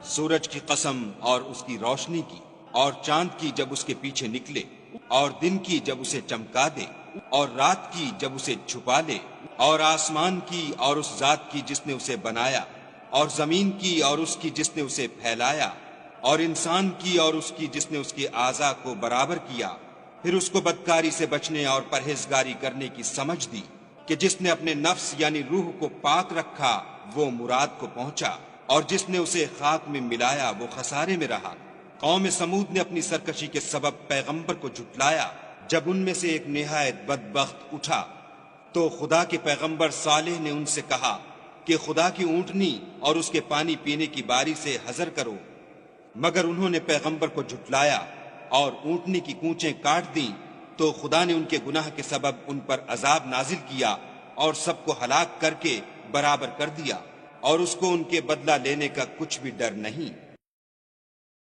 سورج کی قسم اور اس کی روشنی کی، اور چاند کی جب اس کے پیچھے نکلے، اور دن کی جب اسے چمکا دے، اور رات کی جب اسے چھپا لے، اور آسمان کی اور اس ذات کی جس نے اسے بنایا، اور زمین کی اور اس کی جس نے اسے پھیلایا، اور انسان کی اور اس کی جس نے اس کے اعضاء کو برابر کیا، پھر اس کو بدکاری سے بچنے اور پرہیزگاری کرنے کی سمجھ دی کہ جس نے اپنے نفس یعنی روح کو پاک رکھا وہ مراد کو پہنچا، اور جس نے اسے خاک میں ملایا وہ خسارے میں رہا۔ قوم سمود نے اپنی سرکشی کے سبب پیغمبر کو جھٹلایا جب ان میں سے ایک نہایت بدبخت اٹھا تو خدا کے پیغمبر صالح نے ان سے کہا کہ خدا کی اونٹنی اور اس کے پانی پینے کی باری سے حذر کرو، مگر انہوں نے پیغمبر کو جھٹلایا اور اونٹنی کی کونچیں کاٹ دیں تو خدا نے ان کے گناہ کے سبب ان پر عذاب نازل کیا اور سب کو ہلاک کر کے برابر کر دیا، اور اس کو ان کے بدلہ لینے کا کچھ بھی ڈر نہیں۔